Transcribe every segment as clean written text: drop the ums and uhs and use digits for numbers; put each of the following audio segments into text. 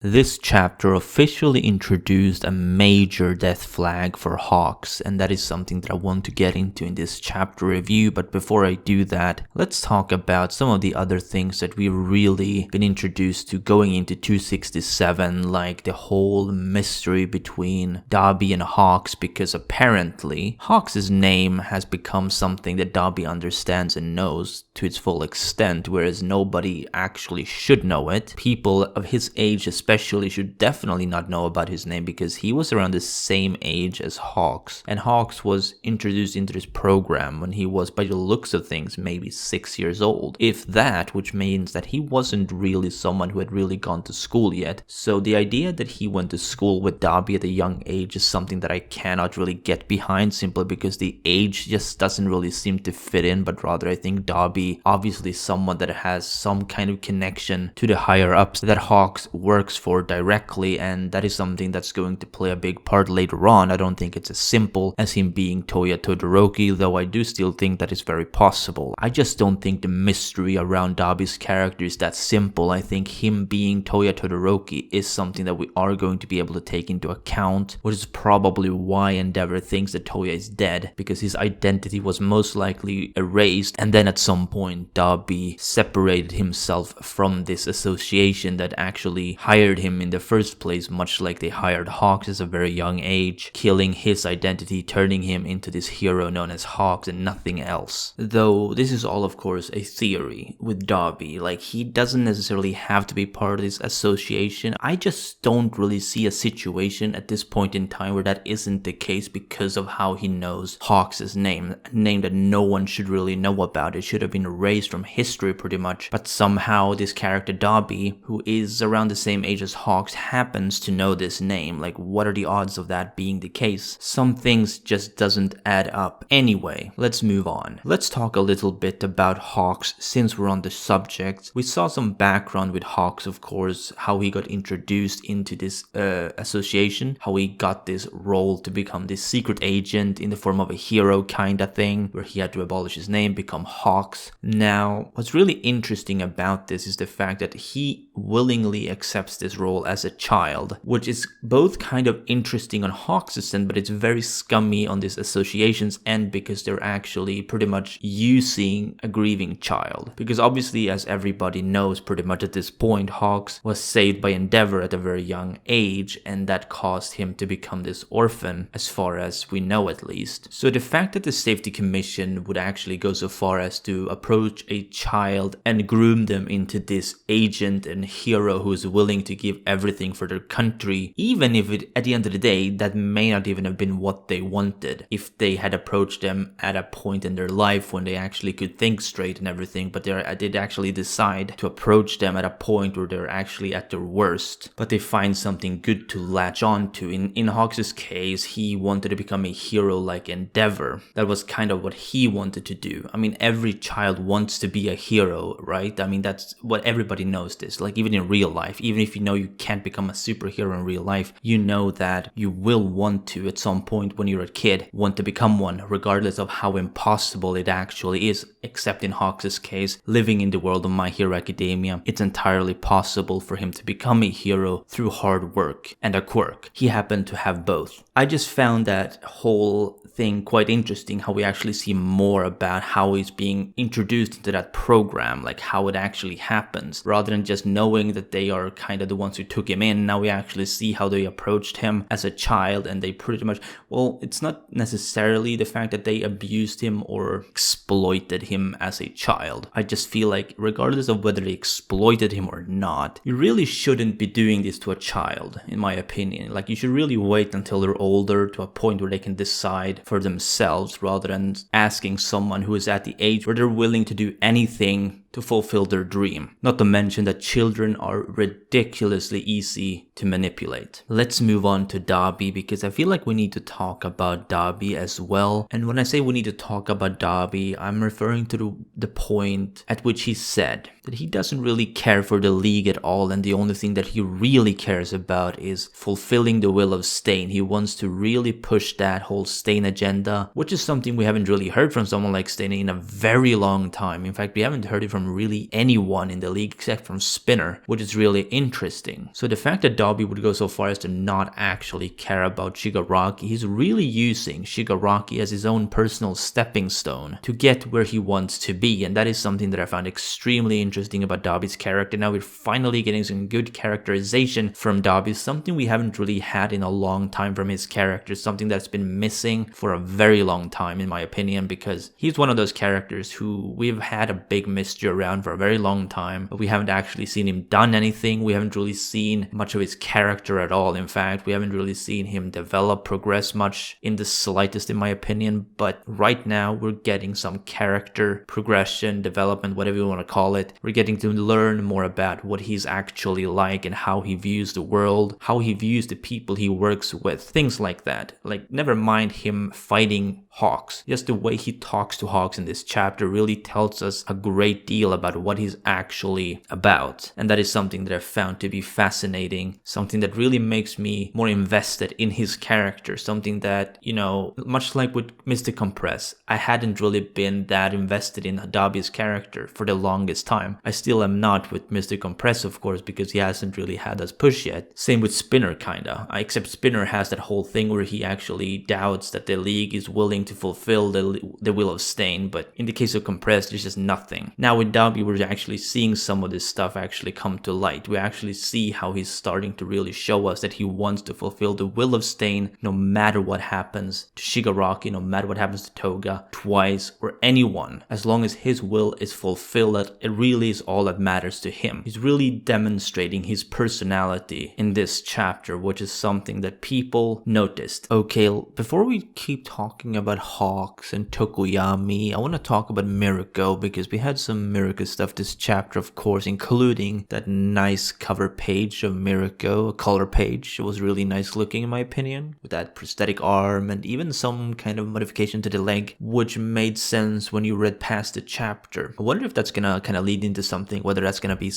This chapter officially introduced a major death flag for Hawks, and that is something that I want to get into in this chapter review. But before I do that, let's talk about some of the other things that we've really been introduced to going into 267, like the whole mystery between Dabi and Hawks, because apparently Hawks' name has become something that Dabi understands and knows to its full extent, whereas nobody actually should know it. People of his age especially should definitely not know about his name, because he was around the same age as Hawks, and Hawks was introduced into this program when he was, by the looks of things, maybe 6 years old, if that, which means that he wasn't really someone who had really gone to school yet. So the idea that he went to school with Dabi at a young age is something that I cannot really get behind, simply because the age just doesn't really seem to fit in, but rather I think Dabi obviously someone that has some kind of connection to the higher ups that Hawks works for directly, and that is something that's going to play a big part later on. I don't think it's as simple as him being Toya Todoroki, though I do still think that is very possible. I just don't think the mystery around Dabi's character is that simple. I think him being Toya Todoroki is something that we are going to be able to take into account, which is probably why Endeavor thinks that Toya is dead, because his identity was most likely erased, and then at some point Dabi separated himself from this association that actually hired him in the first place, much like they hired Hawks at a very young age, killing his identity, turning him into this hero known as Hawks and nothing else. Though this is all of course a theory with Dabi, like he doesn't necessarily have to be part of this association. I just don't really see a situation at this point in time where that isn't the case, because of how he knows Hawks' name, a name that no one should really know about. It should have been erased from history pretty much, but somehow this character Dabi, who is around the same age as Hawks, happens to know this name. Like, what are the odds of that being the case? Some things just doesn't add up. Anyway, let's move on. Let's talk a little bit about Hawks since we're on the subject. We saw some background with Hawks, of course, how he got introduced into this association, how he got this role to become this secret agent in the form of a hero kind of thing, where he had to abolish his name, become Hawks. Now, what's really interesting about this is the fact that he willingly accepts this role as a child, which is both kind of interesting on Hawks' end, but it's very scummy on this association's end, because they're actually pretty much using a grieving child. Because obviously, as everybody knows pretty much at this point, Hawks was saved by Endeavor at a very young age, and that caused him to become this orphan, as far as we know at least. So the fact that the Safety Commission would actually go so far as to approach a child and groom them into this agent and hero who is willing to give everything for their country, even if it, at the end of the day, that may not even have been what they wanted, if they had approached them at a point in their life when they actually could think straight and everything, but they did actually decide to approach them at a point where they're actually at their worst, but they find something good to latch on to. In Hawks' case, he wanted to become a hero like Endeavor. That was kind of what he wanted to do. I mean, every child wants to be a hero, right? I mean, that's what everybody knows this. Like, even in real life, even if you know you can't become a superhero in real life, you know that you will want to, at some point when you're a kid, want to become one, regardless of how impossible it actually is. Except in Hawks' case, living in the world of My Hero Academia, it's entirely possible for him to become a hero through hard work and a quirk. He happened to have both. I just found that whole thing quite interesting, how we actually see more about how he's being introduced into that program, like how it actually happens, rather than just knowing that they are kind of the ones who took him in. Now we actually see how they approached him as a child, and they pretty much, well, it's not necessarily the fact that they abused him or exploited him as a child. I just feel like regardless of whether they exploited him or not, you really shouldn't be doing this to a child, in my opinion. Like, you should really wait until they're older, to a point where they can decide for themselves, rather than asking someone who is at the age where they're willing to do anything to fulfill their dream. Not to mention that children are ridiculously easy to manipulate. Let's move on to Dabi, because I feel like we need to talk about Dabi as well. And when I say we need to talk about Dabi, I'm referring to the point at which he said, that he doesn't really care for the league at all, and the only thing that he really cares about is fulfilling the will of Stain. He wants to really push that whole Stain agenda, which is something we haven't really heard from someone like Stain in a very long time. In fact, we haven't heard it from really anyone in the league except from Spinner, which is really interesting. So the fact that Dabi would go so far as to not actually care about Shigaraki, he's really using Shigaraki as his own personal stepping stone to get where he wants to be, and that is something that I found extremely interesting about Dabi's character. Now we're finally getting some good characterization from Dabi, something we haven't really had in a long time from his character, something that's been missing for a very long time in my opinion, because he's one of those characters who we've had a big mystery around for a very long time, but we haven't actually seen him done anything. We haven't really seen much of his character at all. In fact, we haven't really seen him develop, progress much in the slightest in my opinion, but right now we're getting some character progression, development, whatever you want to call it. We're getting to learn more about what he's actually like and how he views the world, how he views the people he works with, things like that. Like, never mind him fighting Hawks, just the way he talks to Hawks in this chapter really tells us a great deal about what he's actually about, and that is something that I found to be fascinating, something that really makes me more invested in his character, something that, you know, much like with Mr. Compress, I hadn't really been that invested in Dabi's character for the longest time. I still am not with Mr. Compress, of course, because he hasn't really had us push yet. Same with Spinner, kinda. Except Spinner has that whole thing where he actually doubts that the league is willing to fulfill the will of Stain, but in the case of Compress, there's just nothing. Now with Dabi, we're actually seeing some of this stuff actually come to light. We actually see how he's starting to really show us that he wants to fulfill the will of Stain no matter what happens to Shigaraki, no matter what happens to Toga, Twice, or anyone. As long as his will is fulfilled, it really is all that matters to him. He's really demonstrating his personality in this chapter, which is something that people noticed. Okay, before we keep talking about Hawks and Tokoyami, I want to talk about Mirko, because we had some Mirko stuff this chapter, of course, including that nice cover page of Mirko, a color page. It was really nice looking in my opinion, with that prosthetic arm and even some kind of modification to the leg, which made sense when you read past the chapter. I wonder if that's gonna kind of lead into something, whether that's gonna be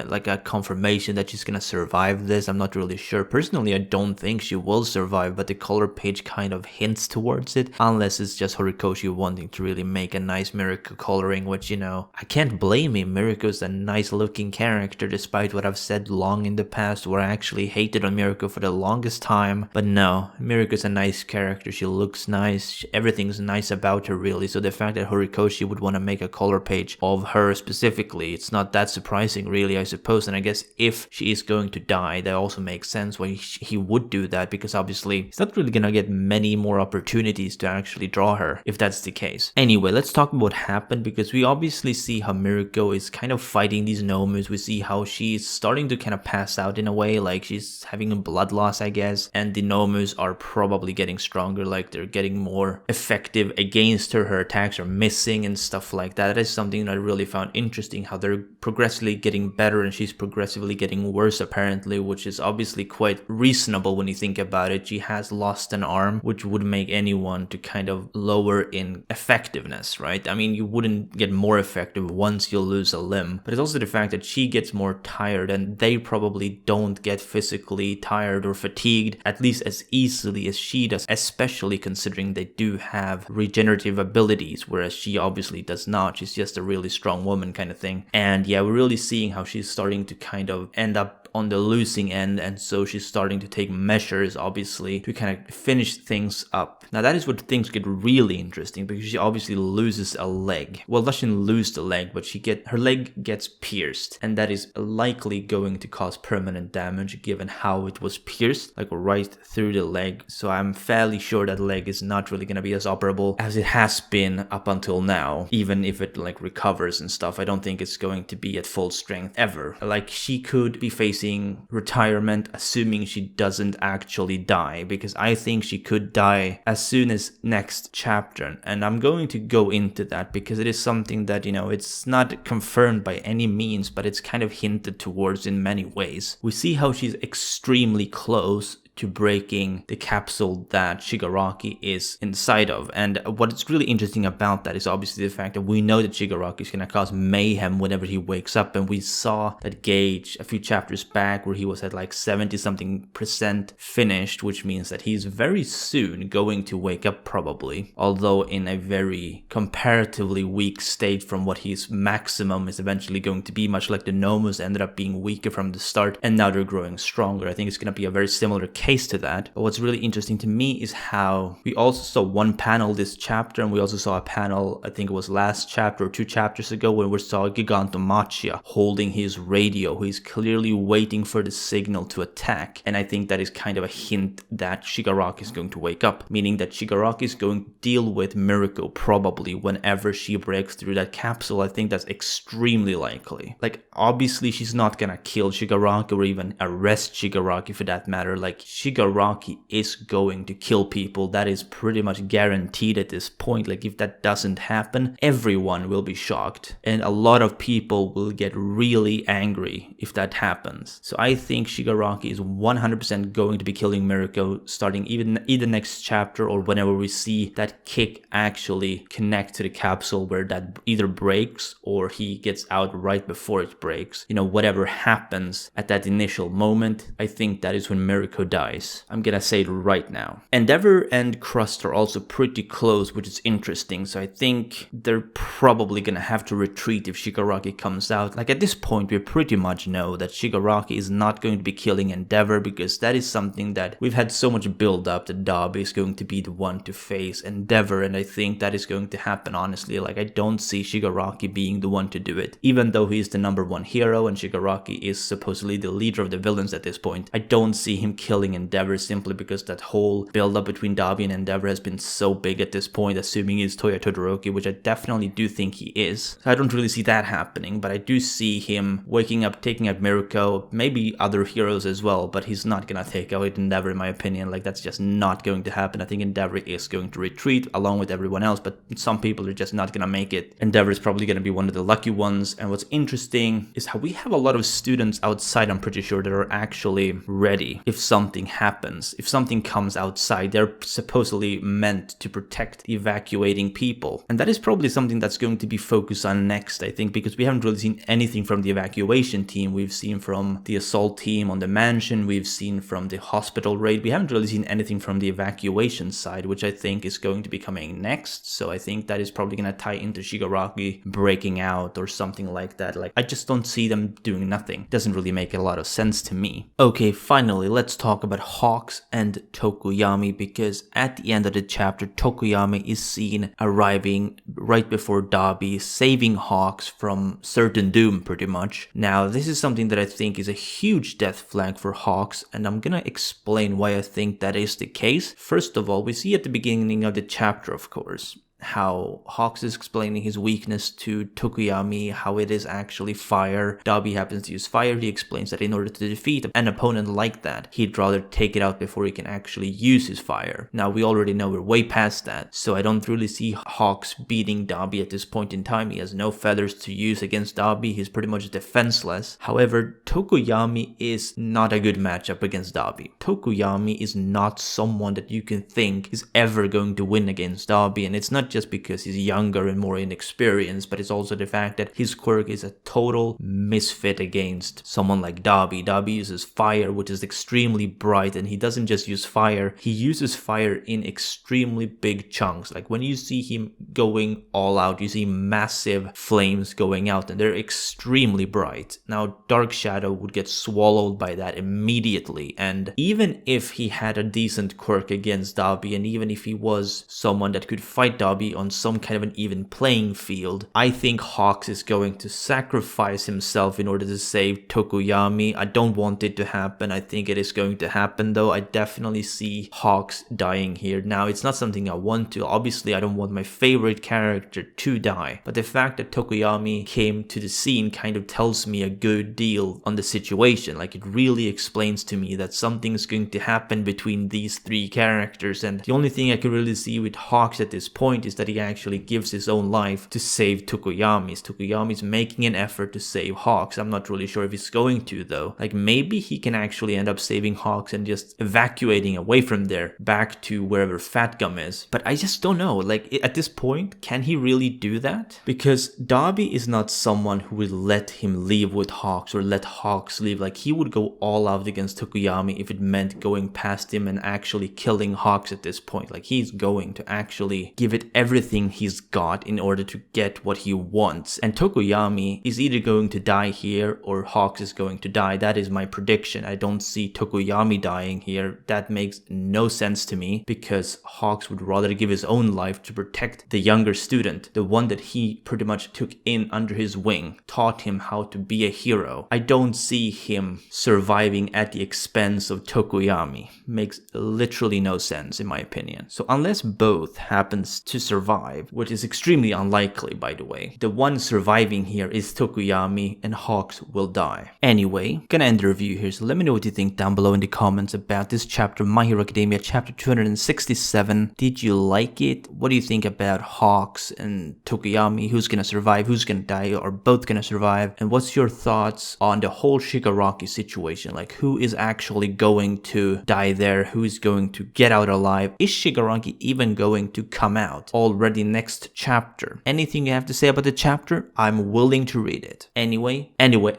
like a confirmation that she's gonna survive this. I'm not really sure. Personally, I don't think she will survive, but the color page kind of hints towards it, unless it's just Horikoshi wanting to really make a nice Mirko coloring, which, you know, I can't blame him. Mirko's a nice looking character, despite what I've said long in the past, where I actually hated on Mirko for the longest time. But no, Mirko's a nice character. She looks nice. Everything's nice about her, really. So the fact that Horikoshi would want to make a color page of her specifically, it's not that surprising, really, I suppose. And I guess if she is going to die, that also makes sense why he would do that, because obviously he's not really gonna get many more opportunities to actually draw her if that's the case. Anyway, let's talk about what happened, because we obviously see how Mirko is kind of fighting these Nomus. We see how she's starting to kind of pass out in a way, like she's having a blood loss, I guess, and the Nomus are probably getting stronger, like they're getting more effective against her. Her attacks are missing and stuff like that. That is something that I really found interesting, how they're progressively getting better and she's progressively getting worse apparently, which is obviously quite reasonable when you think about it. She has lost an arm, which would make anyone to kind of lower in effectiveness, right? I mean, you wouldn't get more effective once you lose a limb, but it's also the fact that she gets more tired and they probably don't get physically tired or fatigued at least as easily as she does, especially considering they do have regenerative abilities, whereas she obviously does not. She's just a really strong woman kind of thing. And yeah, we're really seeing how she's starting to kind of end up on the losing end, and so she's starting to take measures, obviously, to kind of finish things up. Now that is what things get really interesting, because she obviously loses a leg. Well, doesn't lose the leg, but her leg gets pierced, and that is likely going to cause permanent damage given how it was pierced, like right through the leg. So I'm fairly sure that leg is not really going to be as operable as it has been up until now. Even if it like recovers and stuff, I don't think it's going to be at full strength ever. Like, she could be facing retirement, assuming she doesn't actually die, because I think she could die as soon as next chapter, and I'm going to go into that because it is something that, you know, it's not confirmed by any means, but it's kind of hinted towards in many ways. We see how she's extremely close to breaking the capsule that Shigaraki is inside of. And what's really interesting about that is obviously the fact that we know that Shigaraki is going to cause mayhem whenever he wakes up, and we saw that gauge a few chapters back where he was at like 70-something% finished, which means that he's very soon going to wake up probably, although in a very comparatively weak state from what his maximum is eventually going to be, much like the Nomus ended up being weaker from the start and now they're growing stronger. I think it's going to be a very similar case to that. But what's really interesting to me is how we also saw one panel this chapter, and we also saw a panel, I think it was last chapter or 2 chapters ago, when we saw Gigantomachia holding his radio, who is clearly waiting for the signal to attack. And I think that is kind of a hint that Shigaraki is going to wake up, meaning that Shigaraki is going to deal with Mirko probably whenever she breaks through that capsule. I think that's extremely likely. Like, obviously she's not gonna kill Shigaraki or even arrest Shigaraki for that matter. Like, Shigaraki is going to kill people. That is pretty much guaranteed at this point. Like, if that doesn't happen, everyone will be shocked, and a lot of people will get really angry if that happens. So I think Shigaraki is 100% going to be killing Mirko starting even either next chapter or whenever we see that kick actually connect to the capsule, where that either breaks or he gets out right before it breaks. You know, whatever happens at that initial moment, I think that is when Mirko dies. I'm gonna say it right now. Endeavor and Crust are also pretty close, which is interesting. So I think they're probably gonna have to retreat if Shigaraki comes out. Like, at this point, we pretty much know that Shigaraki is not going to be killing Endeavor, because that is something that we've had so much build up that Dabi is going to be the one to face Endeavor, and I think that is going to happen, honestly. Like, I don't see Shigaraki being the one to do it. Even though he's the #1 hero and Shigaraki is supposedly the leader of the villains at this point, I don't see him killing Endeavor, simply because that whole build up between Dabi and Endeavor has been so big at this point, assuming he's Toya Todoroki, which I definitely do think he is. So I don't really see that happening, but I do see him waking up, taking out Mirko, maybe other heroes as well, but he's not gonna take out Endeavor in my opinion. Like, that's just not going to happen. I think Endeavor is going to retreat along with everyone else, but some people are just not gonna make it. Endeavor is probably gonna be one of the lucky ones. And what's interesting is how we have a lot of students outside, I'm pretty sure, that are actually ready if something happens. If something comes outside, they're supposedly meant to protect the evacuating people. And that is probably something that's going to be focused on next, I think, because we haven't really seen anything from the evacuation team. We've seen from the assault team on the mansion, we've seen from the hospital raid. We haven't really seen anything from the evacuation side, which I think is going to be coming next. So I think that is probably going to tie into Shigaraki breaking out or something like that. Like, I just don't see them doing nothing. Doesn't really make a lot of sense to me. Okay, finally, let's talk about Hawks and Tokoyami, because at the end of the chapter, Tokoyami is seen arriving right before Dabi, saving Hawks from certain doom, pretty much. Now, this is something that I think is a huge death flag for Hawks, and I'm gonna explain why I think that is the case. First of all, we see at the beginning of the chapter, of course, how Hawks is explaining his weakness to Tokoyami, how it is actually fire. Dabi happens to use fire. He explains that in order to defeat an opponent like that, he'd rather take it out before he can actually use his fire. Now, we already know we're way past that, so I don't really see Hawks beating Dabi at this point in time. He has no feathers to use against Dabi. He's pretty much defenseless. However, Tokoyami is not a good matchup against Dabi. Tokoyami is not someone that you can think is ever going to win against Dabi, and it's not just because he's younger and more inexperienced, but it's also the fact that his quirk is a total misfit against someone like Dabi. Dabi uses fire, which is extremely bright, and he doesn't just use fire, he uses fire in extremely big chunks. Like, when you see him going all out, you see massive flames going out, and they're extremely bright. Now, Dark Shadow would get swallowed by that immediately, and even if he had a decent quirk against Dabi, and even if he was someone that could fight Dabi on some kind of an even playing field, I think Hawks is going to sacrifice himself in order to save Tokoyami. I don't want it to happen. I think it is going to happen, though. I definitely see Hawks dying here. Now, it's not something I want to. Obviously, I don't want my favorite character to die, but the fact that Tokoyami came to the scene kind of tells me a good deal on the situation. Like, it really explains to me that something's going to happen between these 3 characters, and the only thing I can really see with Hawks at this point point is that he actually gives his own life to save Tokoyami's. Tokoyami's making an effort to save Hawks. I'm not really sure if he's going to, though. Like, maybe he can actually end up saving Hawks and just evacuating away from there back to wherever Fat Gum is. But I just don't know. Like, at this point, can he really do that? Because Dabi is not someone who would let him leave with Hawks or let Hawks leave. Like, he would go all out against Tokoyami if it meant going past him and actually killing Hawks at this point. Like, he's going to actually give it everything he's got in order to get what he wants. And Tokoyami is either going to die here or Hawks is going to die. That is my prediction. I don't see Tokoyami dying here. That makes no sense to me because Hawks would rather give his own life to protect the younger student, the one that he pretty much took in under his wing, taught him how to be a hero. I don't see him surviving at the expense of Tokoyami. Makes literally no sense in my opinion. So unless both happens to survive, which is extremely unlikely by the way, the one surviving here is Tokoyami and Hawks will die. Anyway, gonna end the review here, so let me know what you think down below in the comments about this chapter, My Hero Academia chapter 267. Did you like it? What do you think about Hawks and Tokoyami? Who's gonna survive? Who's gonna die? Or both gonna survive? And what's your thoughts on the whole Shigaraki situation? Like, who is actually going to die there? Who is going to get out alive? Is Shigaraki even going to come out already next chapter? Anything you have to say about the chapter? I'm willing to read it. Anyway,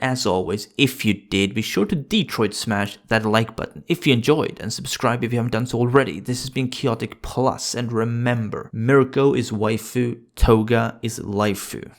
as always, if you did, be sure to Detroit smash that like button if you enjoyed and subscribe if you haven't done so already. This has been Chaotic Plus, and remember, Mirko is waifu, Toga is laifu.